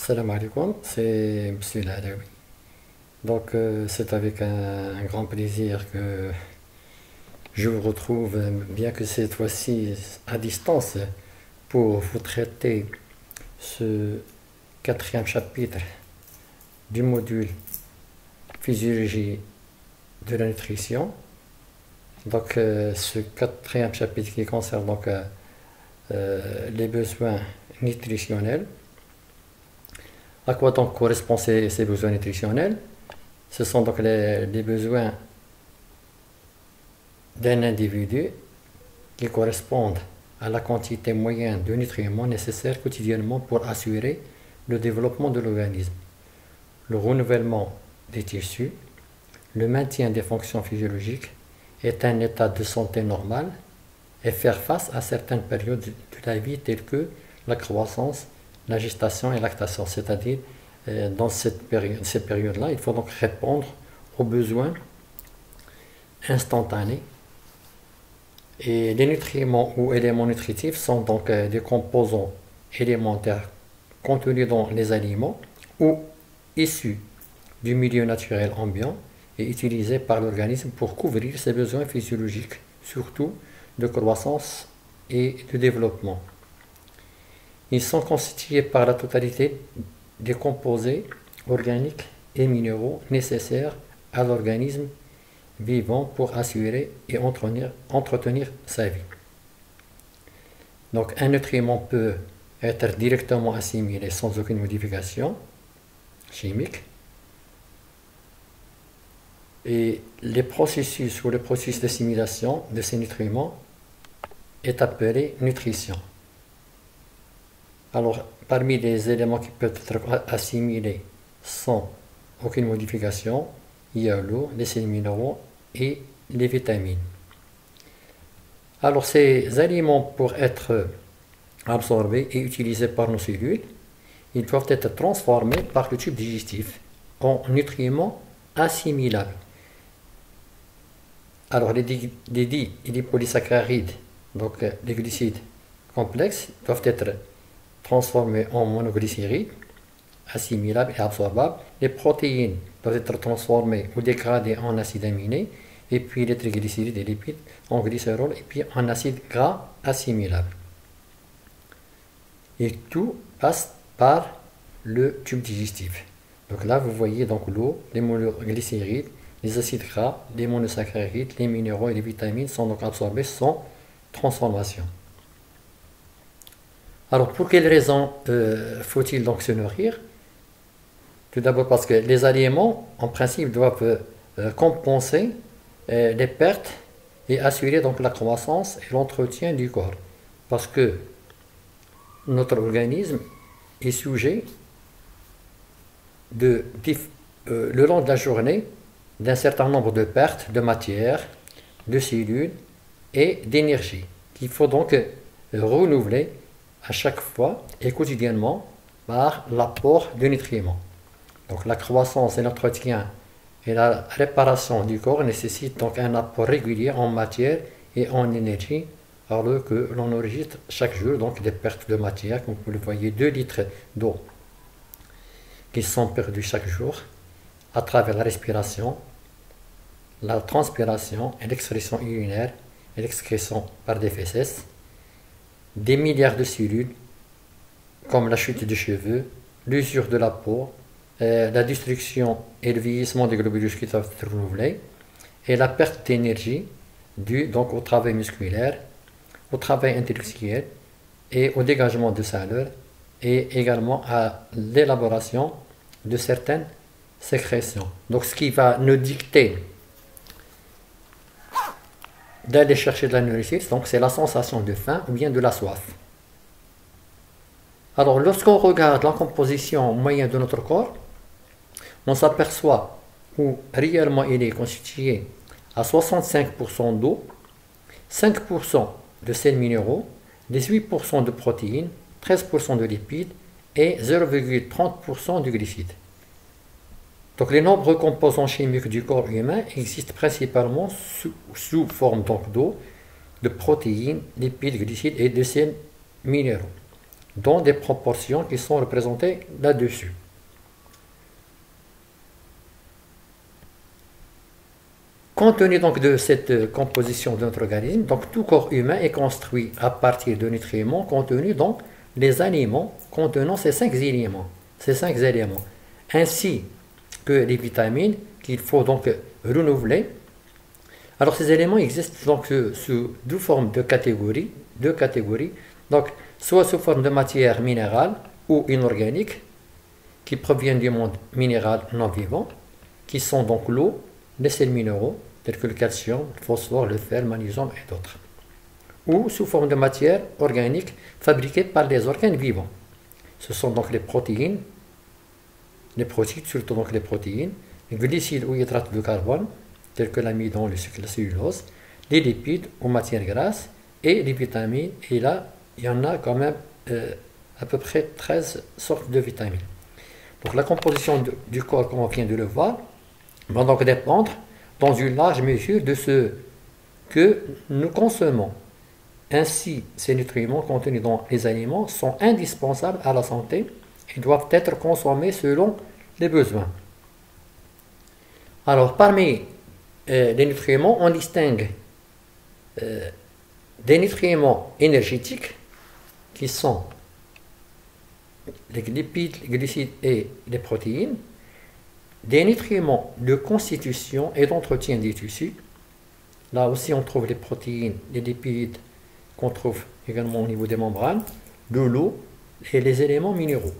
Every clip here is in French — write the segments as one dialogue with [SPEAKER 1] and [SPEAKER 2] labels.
[SPEAKER 1] Salam alaikum, c'est Monsieur Lalaoui. Donc, c'est avec un grand plaisir que je vous retrouve, bien que cette fois-ci à distance, pour vous traiter ce quatrième chapitre du module Physiologie de la nutrition. Donc, ce quatrième chapitre qui concerne les besoins nutritionnels. À quoi donc correspondent ces besoins nutritionnels? Ce sont donc les besoins d'un individu qui correspondent à la quantité moyenne de nutriments nécessaires quotidiennement pour assurer le développement de l'organisme, le renouvellement des tissus, le maintien des fonctions physiologiques est un état de santé normal et faire face à certaines périodes de la vie telles que la croissance, la gestation et lactation, c'est-à-dire dans ces périodes-là, il faut donc répondre aux besoins instantanés. Et les nutriments ou éléments nutritifs sont donc des composants élémentaires contenus dans les aliments ou issus du milieu naturel ambiant et utilisés par l'organisme pour couvrir ses besoins physiologiques, surtout de croissance et de développement. Ils sont constitués par la totalité des composés organiques et minéraux nécessaires à l'organisme vivant pour assurer et entretenir sa vie. Donc un nutriment peut être directement assimilé sans aucune modification chimique. Et les processus ou le processus d'assimilation de ces nutriments est appelé nutrition. Alors, parmi les éléments qui peuvent être assimilés sans aucune modification, il y a l'eau, les sels minéraux et les vitamines. Alors, ces aliments, pour être absorbés et utilisés par nos cellules, ils doivent être transformés par le tube digestif en nutriments assimilables. Alors, les dits et les polysaccharides, donc les glucides complexes, doivent être transformés en monoglycérides, assimilables et absorbables. Les protéines doivent être transformées ou dégradées en acides aminés, et puis les triglycérides et lipides en glycérol, et puis en acides gras assimilables. Et tout passe par le tube digestif. Donc là, vous voyez donc l'eau, les monoglycérides, les acides gras, les monosaccharides, les minéraux et les vitamines sont donc absorbés sans transformation. Alors, pour quelles raisons faut-il donc se nourrir? Tout d'abord parce que les aliments, en principe, doivent compenser les pertes et assurer donc la croissance et l'entretien du corps. Parce que notre organisme est sujet le long de la journée d'un certain nombre de pertes de matière, de cellules et d'énergie qu'il faut donc renouveler à chaque fois et quotidiennement par l'apport de nutriments. Donc la croissance et l'entretien et la réparation du corps nécessitent donc un apport régulier en matière et en énergie, alors que l'on enregistre chaque jour donc des pertes de matière, comme vous le voyez, 2 litres d'eau qui sont perdus chaque jour à travers la respiration, la transpiration et l'excrétion urinaire et l'excrétion par des fesses. Des milliards de cellules, comme la chute des cheveux, l'usure de la peau, la destruction et le vieillissement des globules qui doivent être renouvelés, et la perte d'énergie due donc au travail musculaire, au travail intellectuel et au dégagement de chaleur, et également à l'élaboration de certaines sécrétions. Donc ce qui va nous dicter d'aller chercher de la nourriture, donc c'est la sensation de faim ou bien de la soif. Alors lorsqu'on regarde la composition moyenne de notre corps, on s'aperçoit où réellement il est constitué à 65% d'eau, 5% de sels minéraux, 18% de protéines, 13% de lipides et 0,30% de glucides. Donc les nombreux composants chimiques du corps humain existent principalement sous forme d'eau, de protéines, lipides, glucides et de sels minéraux. dans des proportions qui sont représentées là-dessus. Compte tenu donc de cette composition de notre organisme, donc tout corps humain est construit à partir de nutriments contenus dans les aliments contenant ces 5 éléments, ainsi que les vitamines qu'il faut donc renouveler. Alors ces éléments existent donc sous deux formes de catégories, donc soit sous forme de matière minérale ou inorganique qui proviennent du monde minéral non vivant, qui sont donc l'eau, les sels minéraux tels que le calcium, le phosphore, le fer, le magnésium et d'autres, ou sous forme de matière organique fabriquée par les organes vivants. Ce sont donc les protéines, surtout donc les protéines, les glucides ou hydrates de carbone, tels que l'amidon, le sucre, la cellulose, les lipides ou matières grasses, et les vitamines. Et là, il y en a quand même à peu près 13 sortes de vitamines. Donc la composition du corps, comme on vient de le voir, va donc dépendre dans une large mesure de ce que nous consommons. Ainsi, ces nutriments contenus dans les aliments sont indispensables à la santé et doivent être consommés selon les besoins. Alors, parmi les nutriments, on distingue des nutriments énergétiques qui sont les lipides, les glucides et les protéines, des nutriments de constitution et d'entretien des tissus. Là aussi, on trouve les protéines, les lipides qu'on trouve également au niveau des membranes, de l'eau et les éléments minéraux.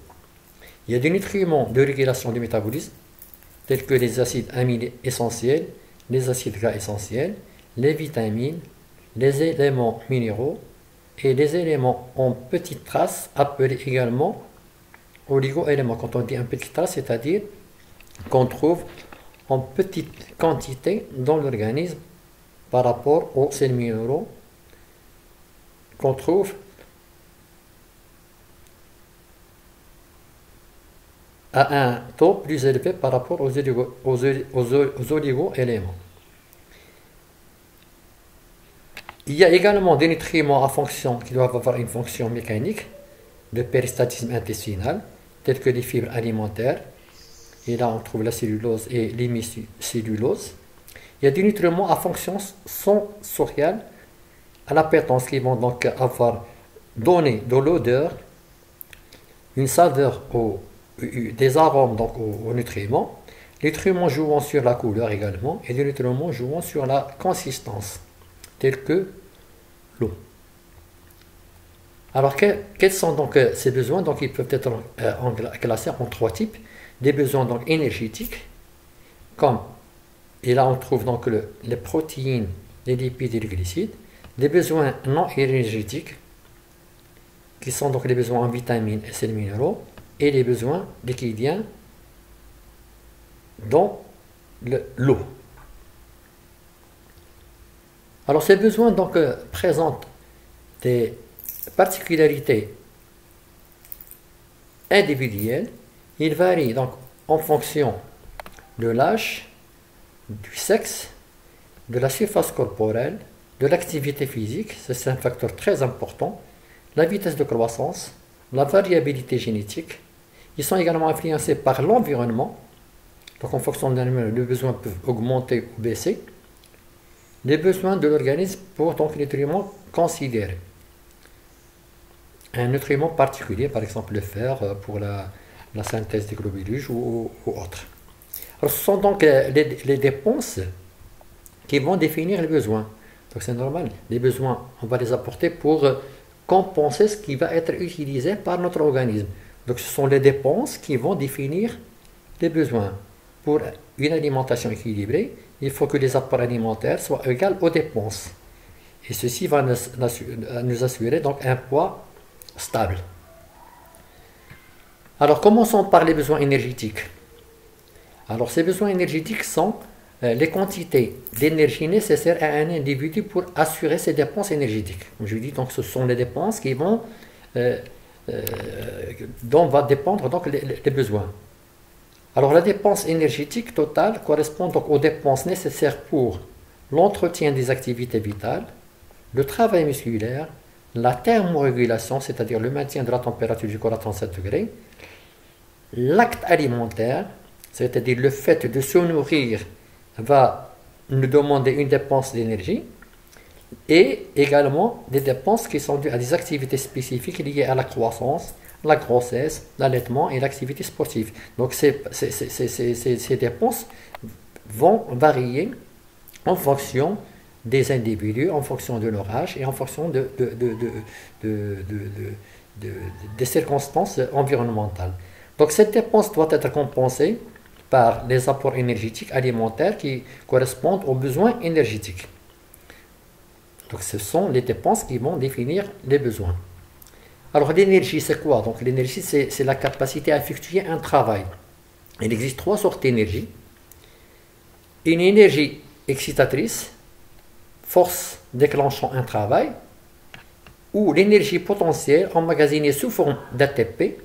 [SPEAKER 1] Il y a des nutriments de régulation du métabolisme, tels que les acides aminés essentiels, les acides gras essentiels, les vitamines, les éléments minéraux et les éléments en petites traces, appelés également oligo-éléments. Quand on dit en petites traces, c'est-à-dire qu'on trouve en petite quantité dans l'organisme par rapport aux sels minéraux qu'on trouve à un taux plus élevé par rapport aux oligo-éléments. Il y a également des nutriments à fonction qui doivent avoir une fonction mécanique de péristaltisme intestinal, tels que les fibres alimentaires. Et là, on trouve la cellulose et l'hémicellulose. Il y a des nutriments à fonction sensorielle, à l'appétence, qui vont donc avoir donné de l'odeur, une saveur, des arômes donc aux nutriments. Les nutriments jouant sur la couleur également, et les nutriments jouant sur la consistance, tels que l'eau. Alors, quels sont donc ces besoins? Donc, ils peuvent être classés en 3 types. Des besoins donc énergétiques, et là on trouve donc les protéines, les lipides et les glucides. Des besoins non énergétiques, qui sont donc les besoins en vitamines et sels minéraux, et les besoins liquidiens dans l'eau. Alors ces besoins donc présentent des particularités individuelles. Ils varient donc en fonction de l'âge, du sexe, de la surface corporelle, de l'activité physique, c'est un facteur très important, la vitesse de croissance, la variabilité génétique. Ils sont également influencés par l'environnement. Donc en fonction de l'animal, les besoins peuvent augmenter ou baisser. Les besoins de l'organisme pour donc les nutriments considérés. Un nutriment particulier, par exemple le fer pour la synthèse des globules ou autres. Alors, ce sont donc les dépenses qui vont définir les besoins. Donc c'est normal, les besoins, on va les apporter pour compenser ce qui va être utilisé par notre organisme. Donc ce sont les dépenses qui vont définir les besoins. Pour une alimentation équilibrée, il faut que les apports alimentaires soient égaux aux dépenses. Et ceci va nous assurer donc un poids stable. Alors commençons par les besoins énergétiques. Alors ces besoins énergétiques sont les quantités d'énergie nécessaires à un individu pour assurer ses dépenses énergétiques. Comme je dis, donc ce sont les dépenses qui vont dont va dépendre donc les besoins. Alors la dépense énergétique totale correspond donc aux dépenses nécessaires pour l'entretien des activités vitales, le travail musculaire, la thermorégulation, c'est-à-dire le maintien de la température du corps à 37 degrés, l'acte alimentaire, c'est-à-dire le fait de se nourrir, va nous demander une dépense d'énergie, et également des dépenses qui sont dues à des activités spécifiques liées à la croissance, la grossesse, l'allaitement et l'activité sportive. Donc ces dépenses vont varier en fonction des individus, en fonction de leur âge et en fonction des circonstances environnementales. Donc cette dépense doit être compensée par les apports énergétiques alimentaires qui correspondent aux besoins énergétiques. Donc ce sont les dépenses qui vont définir les besoins. Alors l'énergie, c'est quoi? Donc l'énergie, c'est la capacité à effectuer un travail. Il existe trois sortes d'énergie. Une énergie excitatrice, force déclenchant un travail, ou l'énergie potentielle emmagasinée sous forme d'ATP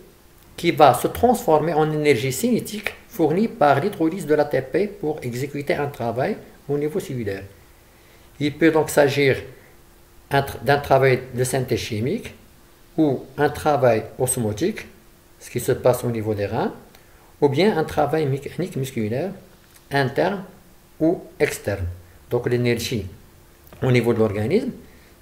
[SPEAKER 1] qui va se transformer en énergie cinétique fournie par l'hydrolyse de l'ATP pour exécuter un travail au niveau cellulaire. Il peut donc s'agir d'un travail de synthèse chimique ou un travail osmotique, ce qui se passe au niveau des reins, ou bien un travail mécanique musculaire interne ou externe. Donc l'énergie au niveau de l'organisme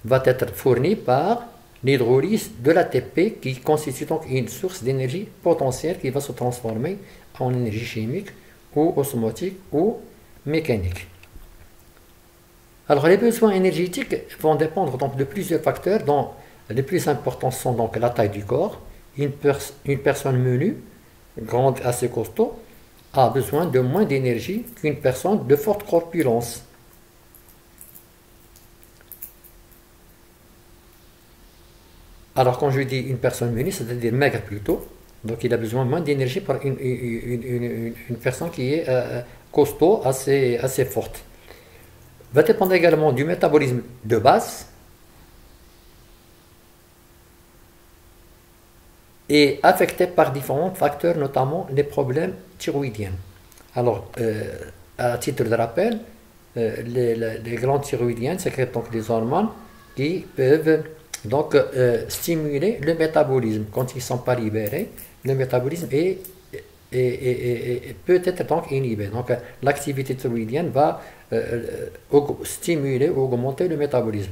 [SPEAKER 1] va être fournie par l'hydrolyse de l'ATP qui constitue donc une source d'énergie potentielle qui va se transformer en énergie chimique ou osmotique ou mécanique. Alors les besoins énergétiques vont dépendre donc de plusieurs facteurs dont les plus importants sont donc la taille du corps. Une personne menue, grande, assez costaud, a besoin de moins d'énergie qu'une personne de forte corpulence. Alors quand je dis une personne menue, c'est-à-dire maigre plutôt, donc il a besoin moins d'énergie par une personne qui est costaud, assez forte. Va dépendre également du métabolisme de base et affecté par différents facteurs, notamment les problèmes thyroïdiens. Alors, à titre de rappel, les glandes thyroïdiennes sécrètent donc des hormones qui peuvent donc stimuler le métabolisme. Quand ils ne sont pas libérés, le métabolisme peut être donc inhibé. Donc l'activité thyroïdienne va stimuler ou augmenter le métabolisme.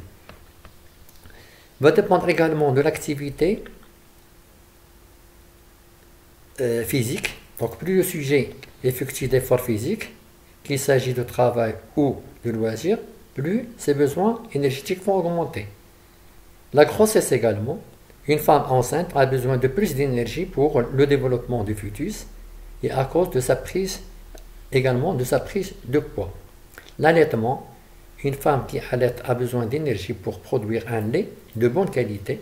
[SPEAKER 1] Va dépendre également de l'activité physique. Donc plus le sujet effectue d'efforts physiques, qu'il s'agit de travail ou de loisirs, plus ses besoins énergétiques vont augmenter. La grossesse également. Une femme enceinte a besoin de plus d'énergie pour le développement du fœtus et à cause de sa prise de poids. L'allaitement, une femme qui allaite a besoin d'énergie pour produire un lait de bonne qualité.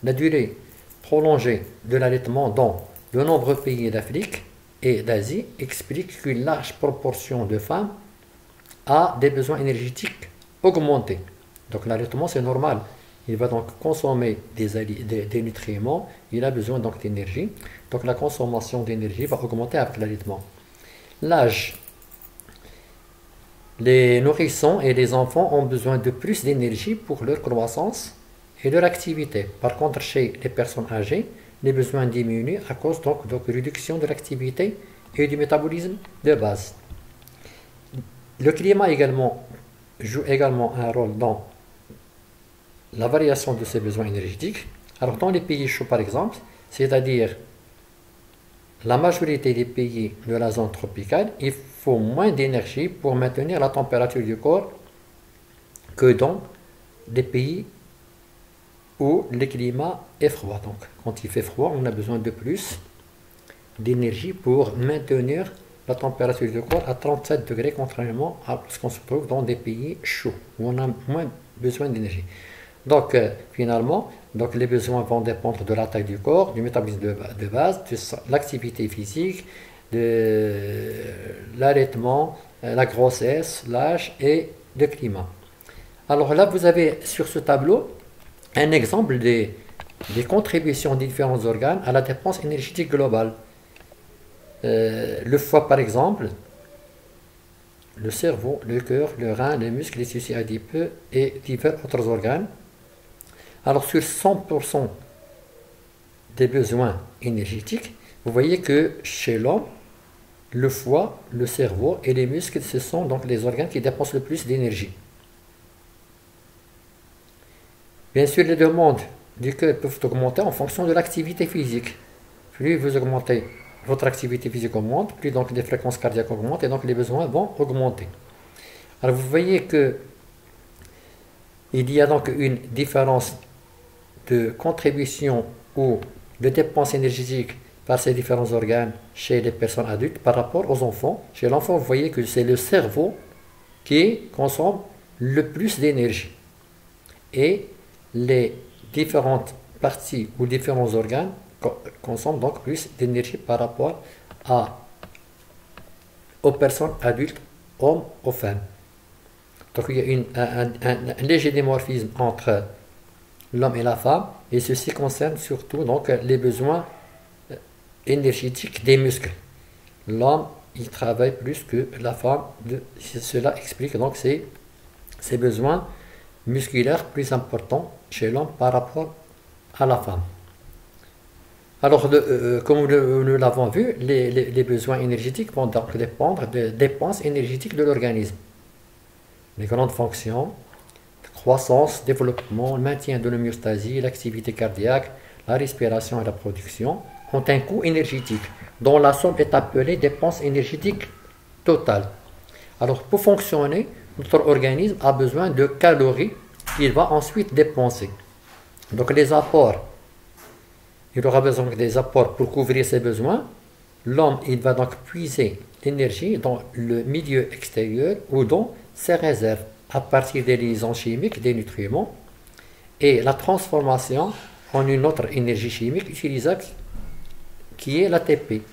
[SPEAKER 1] La durée prolongée de l'allaitement dans de nombreux pays d'Afrique et d'Asie explique qu'une large proportion de femmes a des besoins énergétiques augmentés. Donc l'allaitement c'est normal. Il va donc consommer des nutriments, il a besoin donc d'énergie. Donc la consommation d'énergie va augmenter avec l'allaitement. L'âge. Les nourrissons et les enfants ont besoin de plus d'énergie pour leur croissance et leur activité. Par contre, chez les personnes âgées, les besoins diminuent à cause donc réduction de l'activité et du métabolisme de base. Le climat joue également un rôle dans la variation de ces besoins énergétiques. Alors dans les pays chauds par exemple, c'est-à-dire la majorité des pays de la zone tropicale, il faut moins d'énergie pour maintenir la température du corps que dans les pays où le climat est froid. Donc quand il fait froid, on a besoin de plus d'énergie pour maintenir la température du corps à 37 degrés, contrairement à ce qu'on se trouve dans des pays chauds où on a moins besoin d'énergie. Donc finalement, les besoins vont dépendre de la taille du corps, du métabolisme de base, de l'activité physique, de l'allaitement, la grossesse, l'âge et le climat. Alors là, vous avez sur ce tableau un exemple des contributions des différents organes à la dépense énergétique globale. Le foie par exemple, le cerveau, le cœur, le rein, les muscles, les tissus adipeux et divers autres organes. Alors sur 100% des besoins énergétiques, vous voyez que chez l'homme, le foie, le cerveau et les muscles, ce sont donc les organes qui dépensent le plus d'énergie. Bien sûr, les demandes du cœur peuvent augmenter en fonction de l'activité physique. Plus vous augmentez votre activité physique augmente, plus donc les fréquences cardiaques augmentent et donc les besoins vont augmenter. Alors vous voyez que il y a donc une différence de contribution ou de dépenses énergétiques par ces différents organes chez les personnes adultes par rapport aux enfants. Chez l'enfant, vous voyez que c'est le cerveau qui consomme le plus d'énergie. Et les différentes parties ou différents organes consomment donc plus d'énergie par rapport aux personnes adultes, hommes ou femmes. Donc il y a un léger dimorphisme entre l'homme et la femme, et ceci concerne surtout donc les besoins énergétiques des muscles. L'homme, il travaille plus que la femme, cela explique donc ces besoins musculaires plus importants chez l'homme par rapport à la femme. Alors, comme nous l'avons vu, les besoins énergétiques vont donc dépendre des dépenses énergétiques de l'organisme. Les grandes fonctions, croissance, développement, le maintien de l'homéostasie, l'activité cardiaque, la respiration et la production, ont un coût énergétique, dont la somme est appelée dépense énergétique totale. Alors, pour fonctionner, notre organisme a besoin de calories qu'il va ensuite dépenser. Donc, les apports, il aura besoin des apports pour couvrir ses besoins. L'homme, il va donc puiser l'énergie dans le milieu extérieur ou dans ses réserves à partir des liaisons chimiques des nutriments et la transformation en une autre énergie chimique utilisable qui est l'ATP,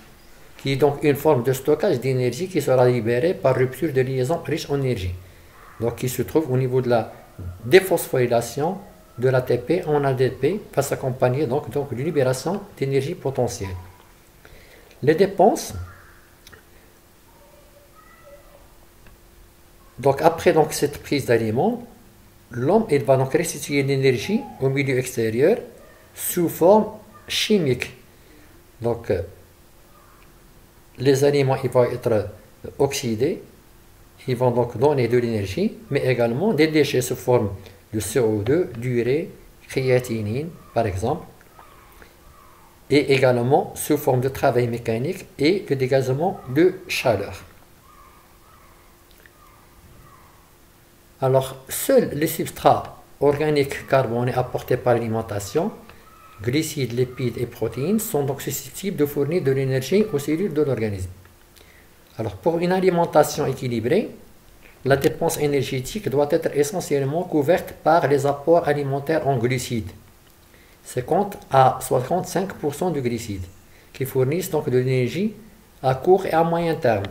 [SPEAKER 1] qui est donc une forme de stockage d'énergie qui sera libérée par rupture de liaison riche en énergie. Donc qui se trouve au niveau de la déphosphorylation de l'ATP en ADP, va s'accompagner donc de libération d'énergie potentielle. Les dépenses, donc après donc cette prise d'aliments, l'homme il va donc restituer l'énergie au milieu extérieur sous forme chimique. Donc les aliments ils vont être oxydés, ils vont donc donner de l'énergie, mais également des déchets sous forme de CO2, d'urée, créatinine par exemple, et également sous forme de travail mécanique et de dégagement de chaleur. Alors, seuls les substrats organiques carbonés apportés par l'alimentation, glucides, lipides et protéines, sont donc susceptibles de fournir de l'énergie aux cellules de l'organisme. Alors, pour une alimentation équilibrée, la dépense énergétique doit être essentiellement couverte par les apports alimentaires en glucides, 50 à 65% de glucides, qui fournissent donc de l'énergie à court et à moyen terme,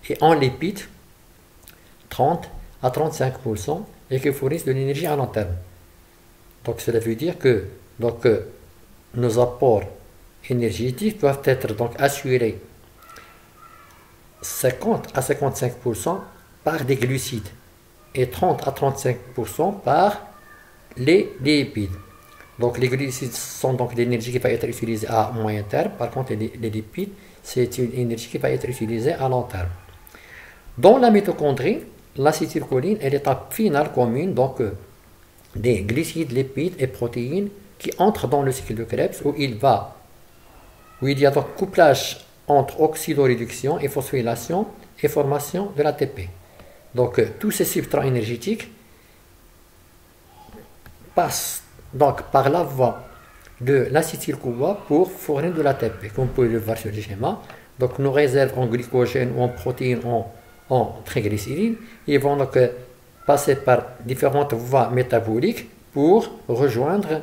[SPEAKER 1] et en lipides, 30 à 35%, et qui fournissent de l'énergie à long terme. Donc cela veut dire que nos apports énergétiques doivent être donc assurés 50 à 55% par des glucides et 30 à 35% par les lipides. Donc les glucides sont donc l'énergie qui va être utilisée à moyen terme, par contre les lipides, c'est une énergie qui va être utilisée à long terme. Dans la mitochondrie, l'acétylcholine est l'étape finale commune donc des glucides, lipides et protéines qui entrent dans le cycle de Krebs où il y a donc couplage entre oxydoréduction et phosphorylation et formation de l'ATP. Donc tous ces substrats énergétiques passent donc par la voie de l'acétyl-CoA pour fournir de l'ATP, comme vous pouvez le voir sur le schéma. Donc nos réserves en glycogène ou en protéines en triglycérides, ils vont donc passer par différentes voies métaboliques pour rejoindre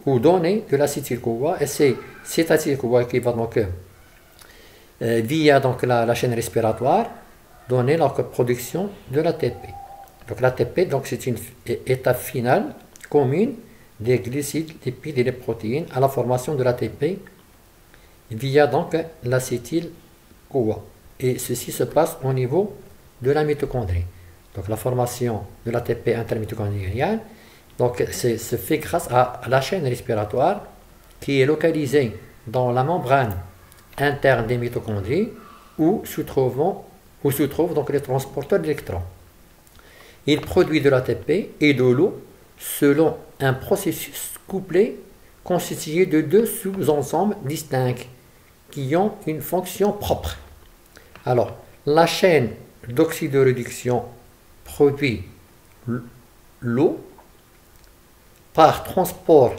[SPEAKER 1] ou donner de l'acétyl-CoA, et c'est cet acétyl-CoA qui va donc via donc la chaîne respiratoire donner la production de l'ATP. Donc l'ATP, donc c'est une étape finale commune des glucides, lipides et des protéines à la formation de l'ATP via donc l'acétyl-CoA. Et ceci se passe au niveau de la mitochondrie. Donc la formation de l'ATP intermitochondrial Donc, c'est fait grâce à la chaîne respiratoire qui est localisée dans la membrane interne des mitochondries où se trouvent donc les transporteurs d'électrons. Il produit de l'ATP et de l'eau selon un processus couplé constitué de deux sous-ensembles distincts qui ont une fonction propre. Alors, la chaîne d'oxydoréduction produit l'eau par transport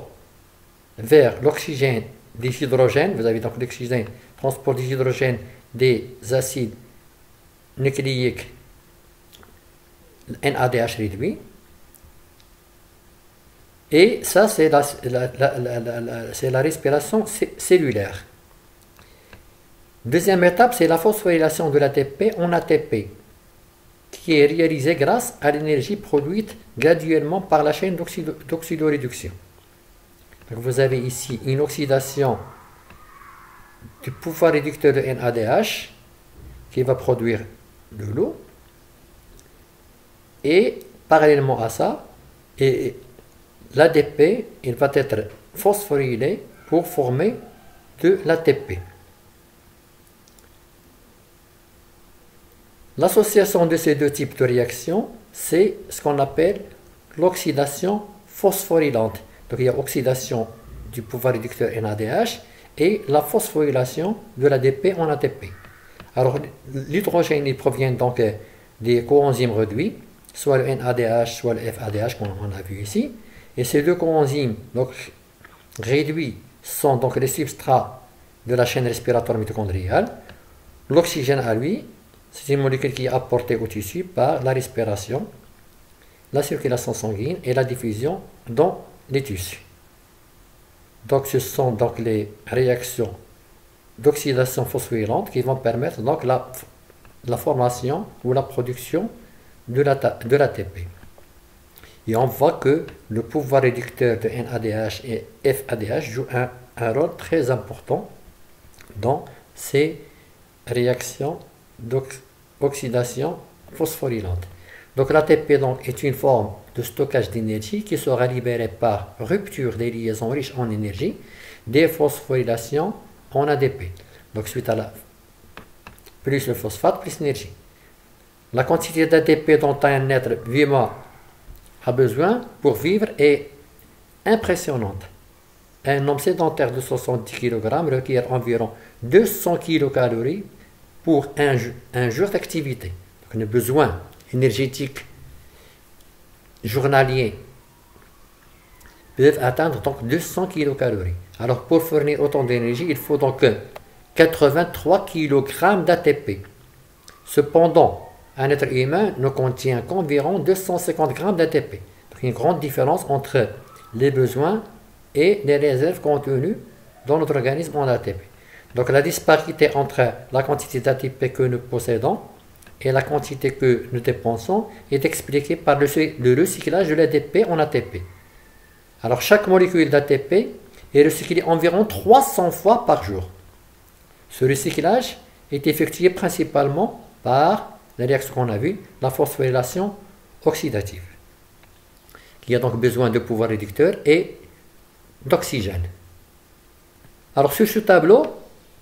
[SPEAKER 1] vers l'oxygène des hydrogènes. Vous avez donc l'oxygène, transport des hydrogènes des acides nucléiques NADH réduit. Et ça, c'est la respiration cellulaire. Deuxième étape, c'est la phosphorylation de l'ATP en ATP, qui est réalisée grâce à l'énergie produite graduellement par la chaîne d'oxydoréduction. Vous avez ici une oxydation du pouvoir réducteur de NADH qui va produire de l'eau. Et parallèlement à ça, l'ADP va être phosphorylé pour former de l'ATP. L'association de ces deux types de réactions, c'est ce qu'on appelle l'oxydation phosphorylante. Donc il y a oxydation du pouvoir réducteur NADH et la phosphorylation de l'ADP en ATP. Alors l'hydrogène, il provient donc des coenzymes réduits, soit le NADH, soit le FADH, comme on a vu ici. Et ces deux coenzymes donc, réduits sont donc les substrats de la chaîne respiratoire mitochondriale. L'oxygène à lui, c'est une molécule qui est apportée au tissu par la respiration, la circulation sanguine et la diffusion dans les tissus. Donc ce sont donc les réactions d'oxydation phosphorylante qui vont permettre donc la formation ou la production de l'ATP. Et on voit que le pouvoir réducteur de NADH et FADH joue un rôle très important dans ces réactions d'oxydation phosphorylante. Donc l'ATP est une forme de stockage d'énergie qui sera libérée par rupture des liaisons riches en énergie, déphosphorylation en ADP. Donc suite à plus le phosphate, plus l'énergie. La quantité d'ATP dont un être vivant a besoin pour vivre est impressionnante. Un homme sédentaire de 70 kg requiert environ 200 kcal pour un jour d'activité. Donc, le besoin énergétique journalier peuvent atteindre donc 200 kcal. Alors pour fournir autant d'énergie, il faut donc 83 kg d'ATP. Cependant, un être humain ne contient qu'environ 250 g d'ATP. Donc une grande différence entre les besoins et les réserves contenues dans notre organisme en ATP. Donc la disparité entre la quantité d'ATP que nous possédons et la quantité que nous dépensons est expliquée par le recyclage de l'ADP en ATP. Alors chaque molécule d'ATP est recyclée environ 300 fois par jour. Ce recyclage est effectué principalement par la réaction qu'on a vue, la phosphorylation oxydative, qui a donc besoin de pouvoir réducteur et d'oxygène. Alors sur ce tableau,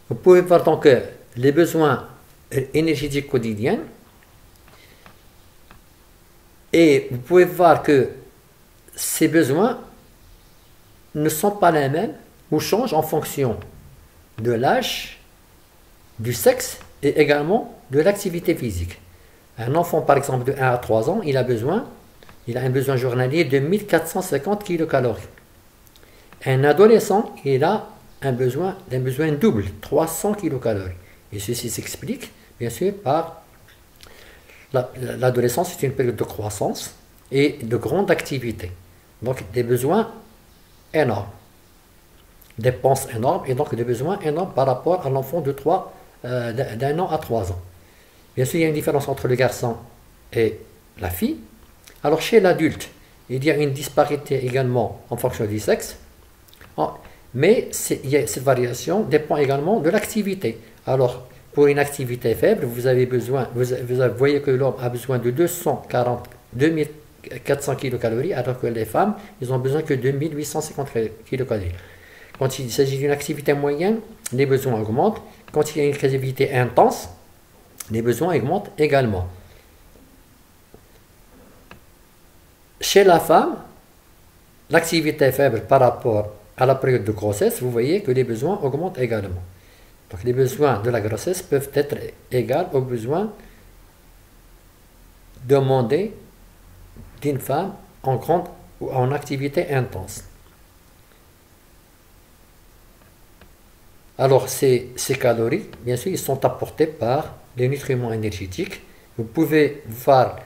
[SPEAKER 1] vous pouvez voir donc les besoins énergétiques quotidiens et vous pouvez voir que ces besoins ne sont pas les mêmes ou changent en fonction de l'âge, du sexe et également de l'activité physique. Un enfant par exemple de 1 à 3 ans, il a un besoin journalier de 1450 kcal. Un adolescent, il a un besoin double, 300 kcal. Et ceci s'explique bien sûr par l'adolescence, c'est une période de croissance et de grande activité. Donc des besoins énormes, dépenses énormes et donc des besoins énormes par rapport à l'enfant d'un an à 3 ans. Bien sûr, il y a une différence entre le garçon et la fille. Alors chez l'adulte, il y a une disparité également en fonction du sexe. Mais cette variation dépend également de l'activité. Alors, pour une activité faible, vous voyez que l'homme a besoin de 400 kilocalories, alors que les femmes, ils ont besoin que de 1850 kilocalories. Quand il s'agit d'une activité moyenne, les besoins augmentent. Quand il y a une activité intense, les besoins augmentent également. Chez la femme, l'activité est faible par rapport à la période de grossesse, vous voyez que les besoins augmentent également. Donc les besoins de la grossesse peuvent être égaux aux besoins demandés d'une femme en grande ou en activité intense. Alors ces calories, bien sûr, ils sont apportés par les nutriments énergétiques. Vous pouvez voir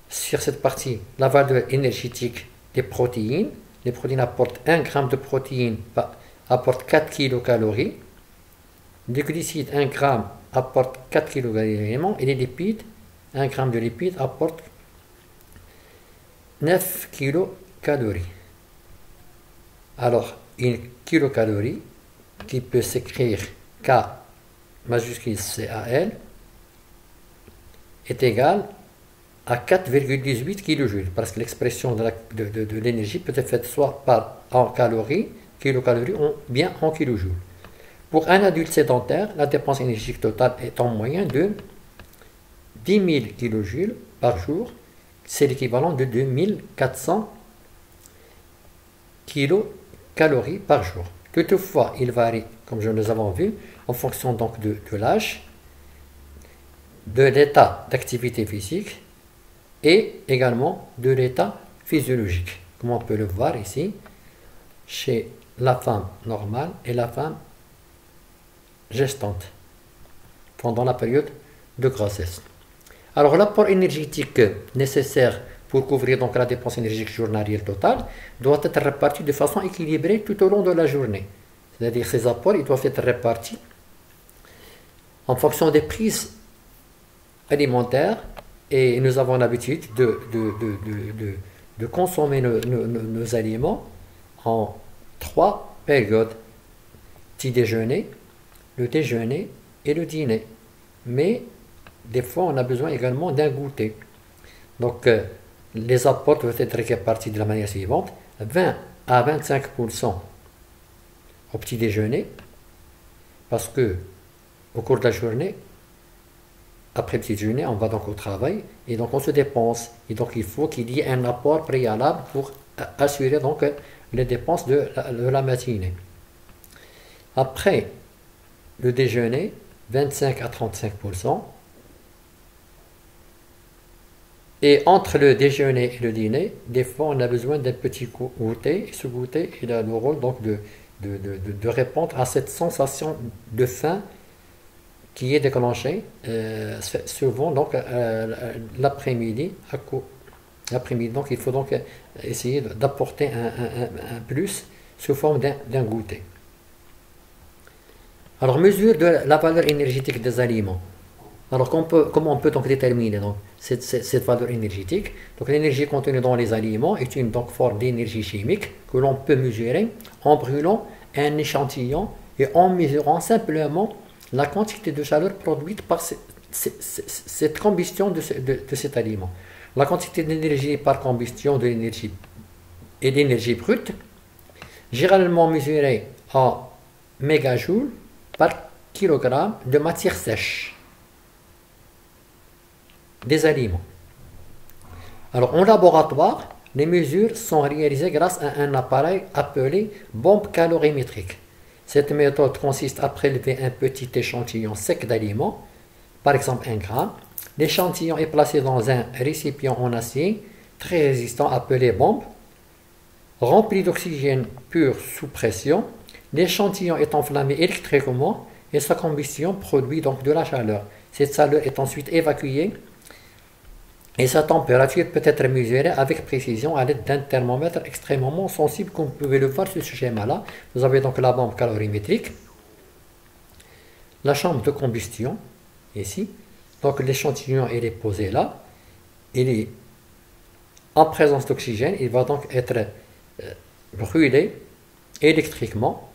[SPEAKER 1] sur cette partie la valeur énergétique des protéines. Les protéines apportent 1 g de protéines, apportent 4 kilocalories. Les glucides, 1 g apporte 4 kilocalories et les lipides, 1 g de lipides apporte 9 kilocalories. Alors, une kilocalorie qui peut s'écrire K majuscule CAL est égale à 4,18 kJ, parce que l'expression de l'énergie peut être faite soit en calories, kilocalories, ou bien en kilojoules. Pour un adulte sédentaire, la dépense énergétique totale est en moyenne de 10 000 kJ par jour. C'est l'équivalent de 2400 kilocalories par jour. Toutefois, il varie, comme nous avons vu, en fonction donc de l'âge, de l'état d'activité physique et également de l'état physiologique, comme on peut le voir ici, chez la femme normale et la femme gestante, pendant la période de grossesse. Alors l'apport énergétique nécessaire pour couvrir donc la dépense énergétique journalière totale doit être réparti de façon équilibrée tout au long de la journée. C'est-à-dire ces apports ils doivent être répartis en fonction des prises alimentaires, et nous avons l'habitude de consommer nos aliments en 3 périodes: petit déjeuner, le déjeuner et le dîner. Mais des fois on a besoin également d'un goûter. Donc les apports doivent être répartis de la manière suivante: 20 à 25% au petit déjeuner, parce que au cours de la journée, après le petit déjeuner, on va donc au travail et donc on se dépense. Et donc il faut qu'il y ait un apport préalable pour assurer donc les dépenses de la matinée. Après le déjeuner, 25 à 35%. Et entre le déjeuner et le dîner, des fois on a besoin d'un petit goûter. Et ce goûter, il a le rôle donc de répondre à cette sensation de faim qui est déclenchée souvent donc l'après-midi. Donc il faut donc essayer d'apporter un plus sous forme d'un goûter. Alors, mesure de la valeur énergétique des aliments. Alors comment on peut donc déterminer donc cette valeur énergétique? Donc l'énergie contenue dans les aliments est une donc forme d'énergie chimique que l'on peut mesurer en brûlant un échantillon et en mesurant simplement la quantité de chaleur produite par cette combustion de cet aliment. La quantité d'énergie par combustion de l'énergie et d'énergie brute, généralement mesurée en mégajoules par kilogramme de matière sèche des aliments. Alors en laboratoire, les mesures sont réalisées grâce à un appareil appelé bombe calorimétrique. Cette méthode consiste à prélever un petit échantillon sec d'aliments, par exemple 1 gramme. L'échantillon est placé dans un récipient en acier très résistant appelé bombe, rempli d'oxygène pur sous pression. L'échantillon est enflammé électriquement et sa combustion produit donc de la chaleur. Cette chaleur est ensuite évacuée et sa température peut être mesurée avec précision à l'aide d'un thermomètre extrêmement sensible, comme vous pouvez le voir sur ce schéma-là. Vous avez donc la bombe calorimétrique, la chambre de combustion, ici. Donc l'échantillon il est posé là, il est en présence d'oxygène, il va donc être brûlé électriquement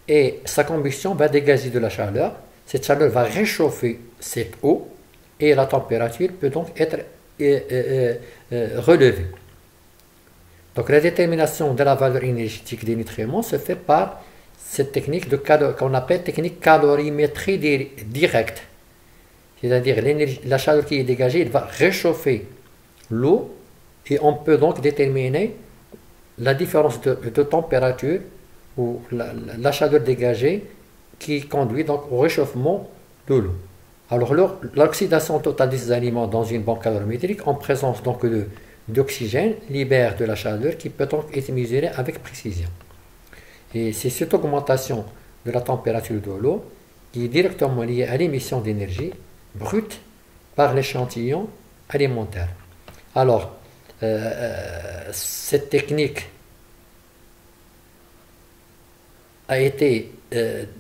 [SPEAKER 1] et sa combustion va dégager de la chaleur. Cette chaleur va réchauffer cette eau et la température peut donc être relevée. Donc la détermination de la valeur énergétique des nutriments se fait par cette technique qu'on appelle technique calorimétrie directe. C'est-à-dire la chaleur qui est dégagée, elle va réchauffer l'eau et on peut donc déterminer la différence de température ou la chaleur dégagée qui conduit donc au réchauffement de l'eau. Alors l'oxydation totale de ces aliments dans une banque calorimétrique en présence donc d'oxygène libère de la chaleur qui peut donc être mesurée avec précision. Et c'est cette augmentation de la température de l'eau qui est directement liée à l'émission d'énergie brute par l'échantillon alimentaire. Alors, cette technique a été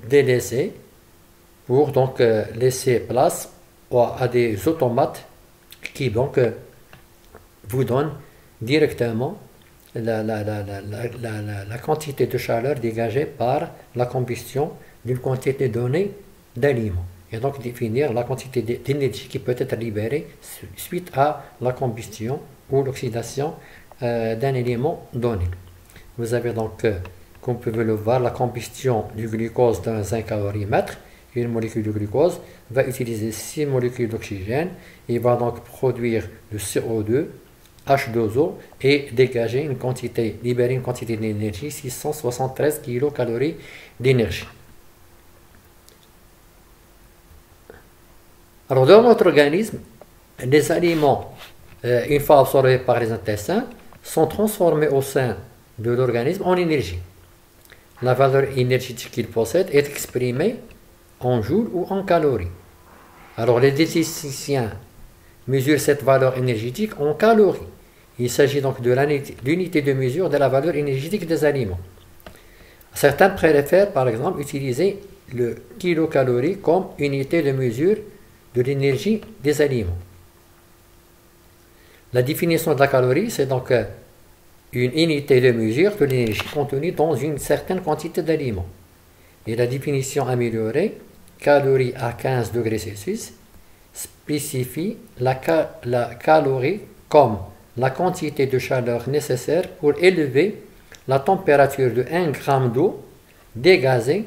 [SPEAKER 1] délaissée pour donc laisser place à des automates qui donc vous donnent directement la quantité de chaleur dégagée par la combustion d'une quantité donnée d'aliments. Et donc définir la quantité d'énergie qui peut être libérée suite à la combustion ou l'oxydation d'un élément donné. Vous avez donc, comme vous pouvez le voir, la combustion du glucose dans un calorimètre. Une molécule de glucose va utiliser 6 molécules d'oxygène et va donc produire du CO2, H2O et dégager une quantité, libérer une quantité d'énergie, 673 kcal d'énergie. Alors dans notre organisme, les aliments, une fois absorbés par les intestins, sont transformés au sein de l'organisme en énergie. La valeur énergétique qu'ils possèdent est exprimée en joules ou en calories. Alors les diététiciens mesurent cette valeur énergétique en calories. Il s'agit donc de l'unité de mesure de la valeur énergétique des aliments. Certains préfèrent par exemple utiliser le kilocalorie comme unité de mesure de l'énergie des aliments. La définition de la calorie, c'est donc une unité de mesure de l'énergie contenue dans une certaine quantité d'aliments. Et la définition améliorée, calorie à 15 degrés Celsius, spécifie la calorie comme la quantité de chaleur nécessaire pour élever la température de 1 g d'eau dégazée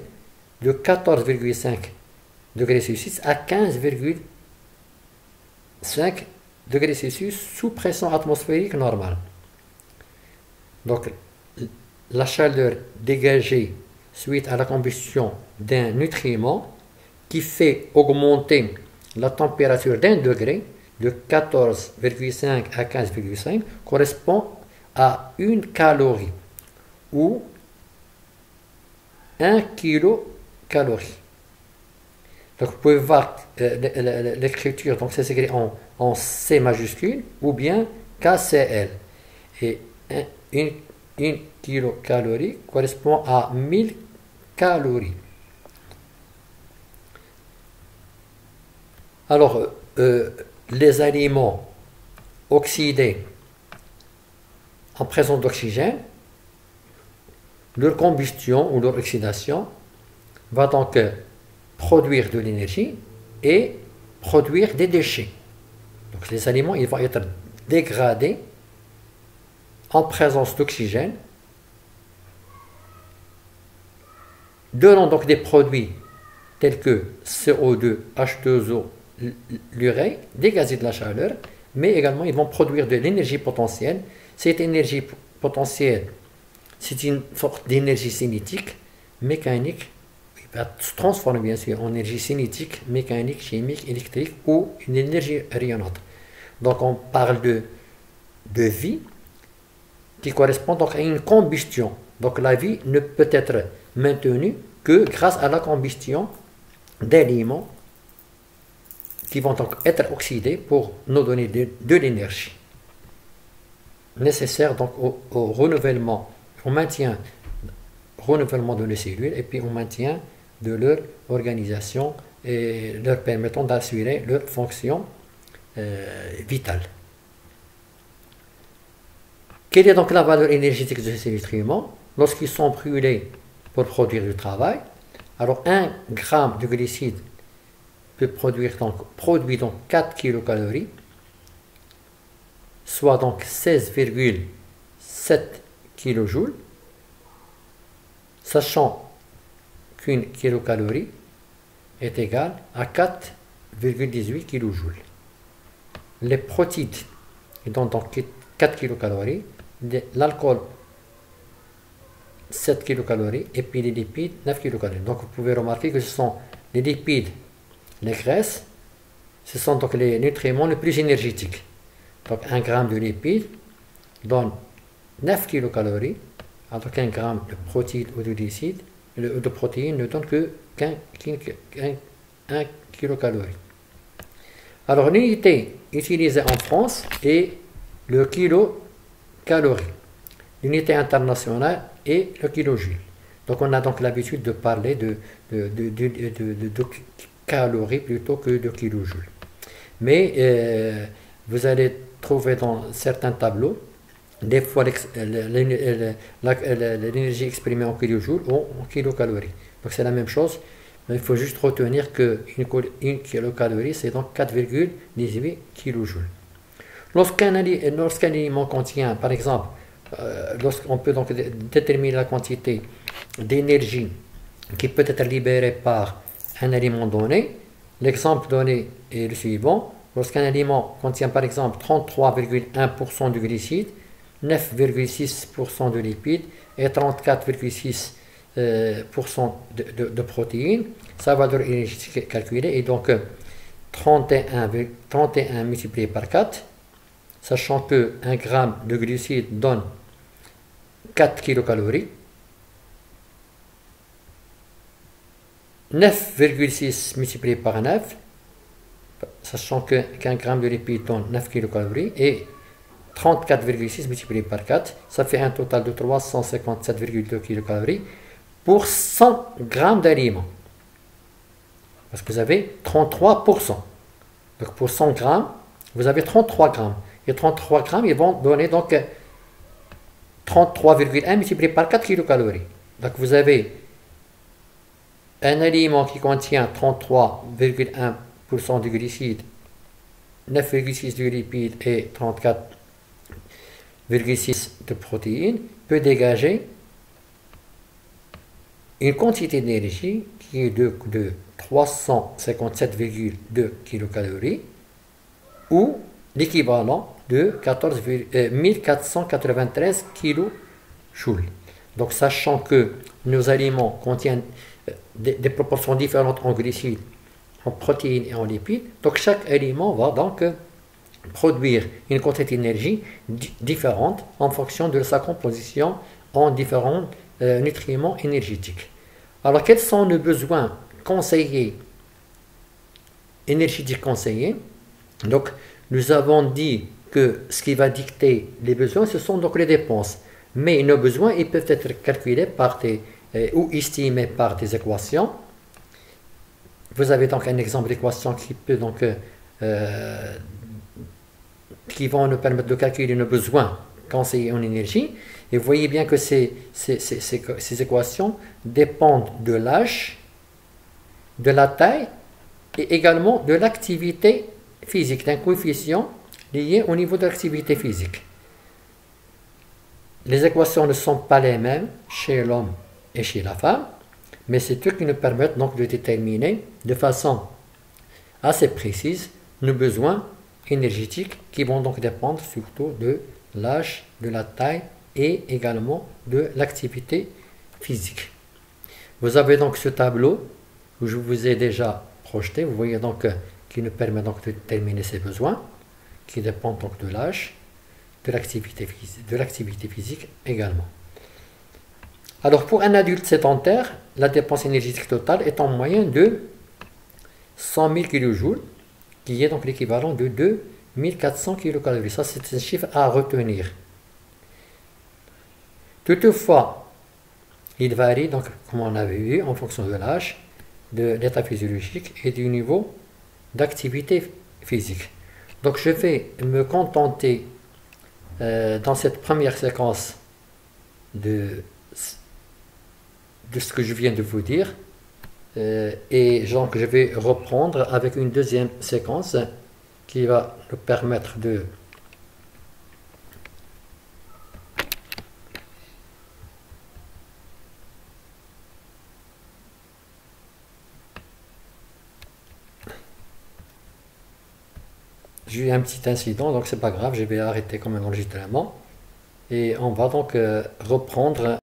[SPEAKER 1] de 14,5 degrés Celsius à 15,5 degrés Celsius sous pression atmosphérique normale. Donc, la chaleur dégagée suite à la combustion d'un nutriment qui fait augmenter la température d'1 degré de 14,5 à 15,5 correspond à 1 calorie ou 1 kilocalorie. Donc vous pouvez voir l'écriture, donc c'est écrit en C majuscule ou bien KCL. Et 1 kilocalorie correspond à 1000 calories. Alors, les aliments oxydés en présence d'oxygène, leur combustion ou leur oxydation va donc produire de l'énergie et produire des déchets. Donc les aliments ils vont être dégradés en présence d'oxygène, donnant donc des produits tels que CO2, H2O, l'urée, dégager de la chaleur, mais également ils vont produire de l'énergie potentielle. Cette énergie potentielle, c'est une sorte d'énergie cinétique, mécanique, qui va se transformer bien sûr en énergie cinétique, mécanique, chimique, électrique ou une énergie rayonnante. Donc on parle de vie qui correspond donc à une combustion. Donc la vie ne peut être maintenue que grâce à la combustion d'aliments qui vont donc être oxydés pour nous donner de l'énergie nécessaire donc au renouvellement, au maintien renouvellement de nos cellules et puis au maintien de leur organisation et leur permettant d'assurer leur fonction vitale. Quelle est donc la valeur énergétique de ces nutriments lorsqu'ils sont brûlés pour produire du travail? Alors 1 g de glucides peut produit donc 4 kilocalories, soit donc 16,7 kJ, sachant qu'une kilocalorie est égale à 4,18 kJ. Les protides donnent donc 4 kilocalories, l'alcool 7 kilocalories et puis les lipides 9 kilocalories. Donc vous pouvez remarquer que ce sont les lipides, les graisses, ce sont donc les nutriments les plus énergétiques. Donc 1 gramme de lipides donne 9 kilocalories, alors qu'un gramme de protéines ou de glucides, de protéines ne donne que 1 kilocalorie. Alors l'unité utilisée en France est le kilocalorie. L'unité internationale est le kilojoule. Donc on a donc l'habitude de parler de calories plutôt que de kilojoules. Mais vous allez trouver dans certains tableaux des fois l'énergie exprimée en kilojoules ou en kilocalories. Donc c'est la même chose, mais il faut juste retenir qu'une kilocalorie c'est donc 4,18 kilojoules. Lorsqu'un aliment contient, par exemple, lorsqu'on peut donc déterminer la quantité d'énergie qui peut être libérée par un aliment donné, l'exemple donné est le suivant. Lorsqu'un aliment contient par exemple 33,1% de glucides, 9,6% de lipides et 34,6% de protéines, sa valeur énergétique calculée est donc 31 multiplié par 4, sachant que 1 gramme de glucides donne 4 kilocalories, 9,6 multiplié par 9, sachant qu'un gramme de lipides donne 9 kilocalories, et 34,6 multiplié par 4, ça fait un total de 357,2 kilocalories pour 100 grammes d'aliments. Parce que vous avez 33%. Donc pour 100 grammes, vous avez 33 grammes. Et 33 grammes, ils vont donner donc 33,1 multiplié par 4 kilocalories. Donc vous avez un aliment qui contient 33,1% de glucides, 9,6% de lipides et 34,6% de protéines peut dégager une quantité d'énergie qui est de 357,2 kilocalories ou l'équivalent de 1493 kilojoules. Donc sachant que nos aliments contiennent des proportions différentes en glucides, en protéines et en lipides, donc chaque aliment va donc produire une quantité d'énergie différente en fonction de sa composition en différents nutriments énergétiques. Alors quels sont nos besoins conseillés, énergétiques conseillés? Donc nous avons dit que ce qui va dicter les besoins, ce sont donc les dépenses. Mais nos besoins, ils peuvent être calculés par ou estimés par des équations. Vous avez donc un exemple d'équation qui peut donc qui vont nous permettre de calculer nos besoins conseillés en énergie. Et vous voyez bien que ces équations dépendent de l'âge, de la taille et également de l'activité physique, d'un coefficient lié au niveau de l'activité physique. Les équations ne sont pas les mêmes chez l'homme et chez la femme, mais c'est eux qui nous permettent donc de déterminer de façon assez précise nos besoins énergétiques qui vont donc dépendre surtout de l'âge, de la taille et également de l'activité physique. Vous avez donc ce tableau où je vous ai déjà projeté, vous voyez donc qui nous permet donc de déterminer ces besoins qui dépendent donc de l'âge, de l'activité physique également. Alors pour un adulte sédentaire, la dépense énergétique totale est en moyenne de 100 000 kJ, qui est donc l'équivalent de 2400 kcal. Ça, c'est un chiffre à retenir. Toutefois, il varie, donc, comme on avait vu, en fonction de l'âge, de l'état physiologique et du niveau d'activité physique. Donc je vais me contenter dans cette première séquence de ce que je viens de vous dire et donc je vais reprendre avec une deuxième séquence qui va nous permettre j'ai eu un petit incident, donc c'est pas grave, je vais arrêter quand même l'enregistrement. Et on va donc reprendre